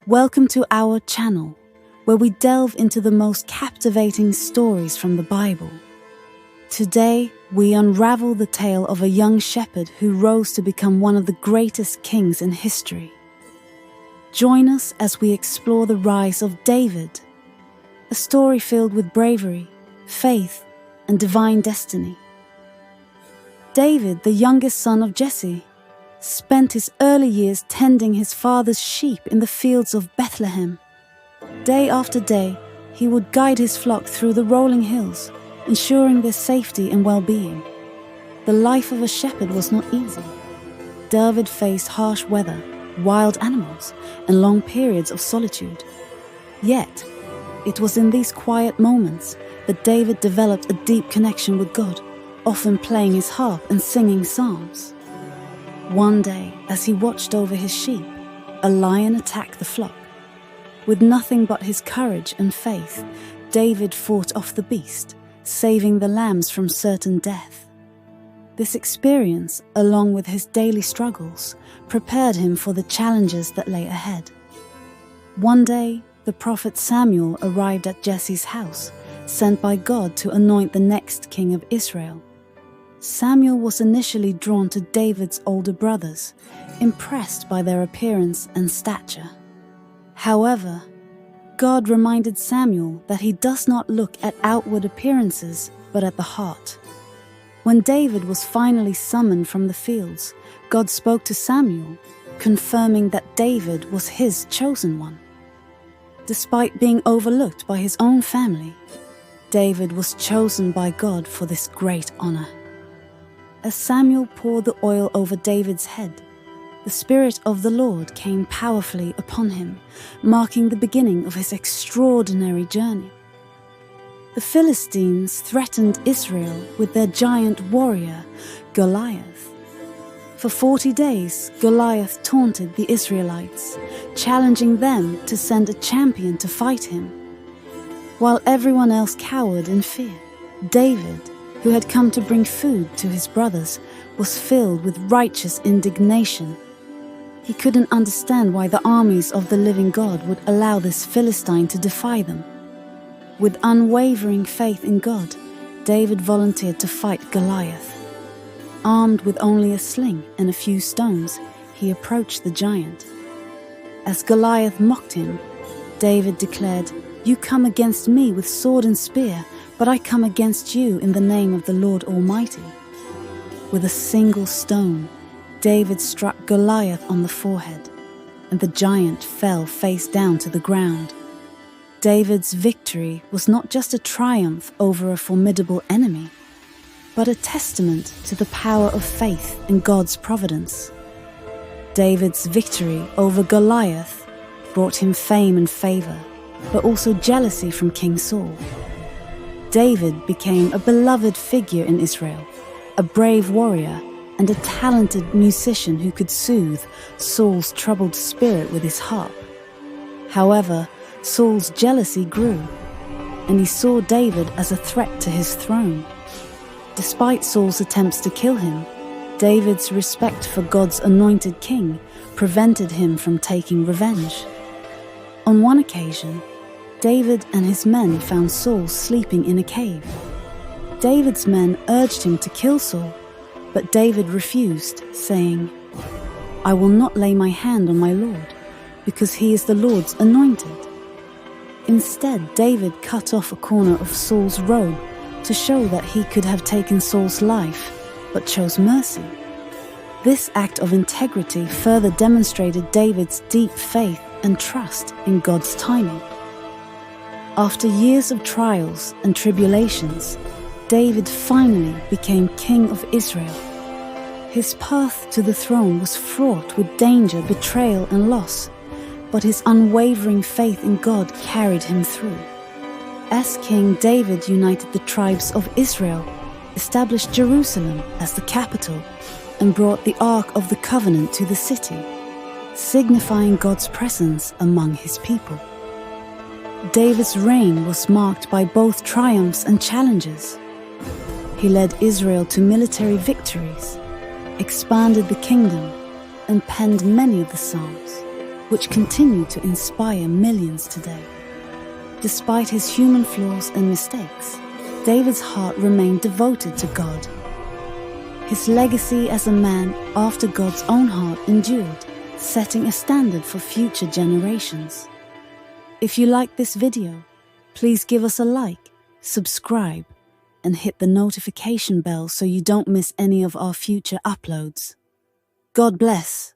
Welcome to our channel, where we delve into the most captivating stories from the Bible. Today, we unravel the tale of a young shepherd who rose to become one of the greatest kings in history. Join us as we explore the rise of David, a story filled with bravery, faith, and divine destiny. David, the youngest son of Jesse, spent his early years tending his father's sheep in the fields of Bethlehem. Day after day, he would guide his flock through the rolling hills, ensuring their safety and well-being. The life of a shepherd was not easy. David faced harsh weather, wild animals, and long periods of solitude. Yet, it was in these quiet moments that David developed a deep connection with God, often playing his harp and singing psalms. One day, as he watched over his sheep, a lion attacked the flock. With nothing but his courage and faith, David fought off the beast, saving the lambs from certain death. This experience, along with his daily struggles, prepared him for the challenges that lay ahead. One day, the prophet Samuel arrived at Jesse's house, sent by God to anoint the next king of Israel. Samuel was initially drawn to David's older brothers, impressed by their appearance and stature. However, God reminded Samuel that he does not look at outward appearances, but at the heart. When David was finally summoned from the fields, God spoke to Samuel, confirming that David was his chosen one. Despite being overlooked by his own family, David was chosen by God for this great honor. As Samuel poured the oil over David's head, the Spirit of the Lord came powerfully upon him, marking the beginning of his extraordinary journey. The Philistines threatened Israel with their giant warrior, Goliath. For 40 days, Goliath taunted the Israelites, challenging them to send a champion to fight him. While everyone else cowered in fear, David, who had come to bring food to his brothers, was filled with righteous indignation. He couldn't understand why the armies of the living God would allow this Philistine to defy them. With unwavering faith in God, David volunteered to fight Goliath. Armed with only a sling and a few stones, he approached the giant. As Goliath mocked him, David declared, "You come against me with sword and spear, but I come against you in the name of the Lord Almighty." With a single stone, David struck Goliath on the forehead, and the giant fell face down to the ground. David's victory was not just a triumph over a formidable enemy, but a testament to the power of faith and God's providence. David's victory over Goliath brought him fame and favor, but also jealousy from King Saul. David became a beloved figure in Israel, a brave warrior, and a talented musician who could soothe Saul's troubled spirit with his harp. However, Saul's jealousy grew, and he saw David as a threat to his throne. Despite Saul's attempts to kill him, David's respect for God's anointed king prevented him from taking revenge. On one occasion, David and his men found Saul sleeping in a cave. David's men urged him to kill Saul, but David refused, saying, "I will not lay my hand on my Lord, because he is the Lord's anointed." Instead, David cut off a corner of Saul's robe to show that he could have taken Saul's life, but chose mercy. This act of integrity further demonstrated David's deep faith and trust in God's timing. After years of trials and tribulations, David finally became king of Israel. His path to the throne was fraught with danger, betrayal, and loss, but his unwavering faith in God carried him through. As king, David united the tribes of Israel, established Jerusalem as the capital, and brought the Ark of the Covenant to the city, signifying God's presence among his people. David's reign was marked by both triumphs and challenges. He led Israel to military victories, expanded the kingdom, and penned many of the Psalms. which continue to inspire millions today. Despite his human flaws and mistakes, David's heart remained devoted to God. His legacy as a man after God's own heart endured, setting a standard for future generations. If you like this video, please give us a like, subscribe, and hit the notification bell so you don't miss any of our future uploads. God bless.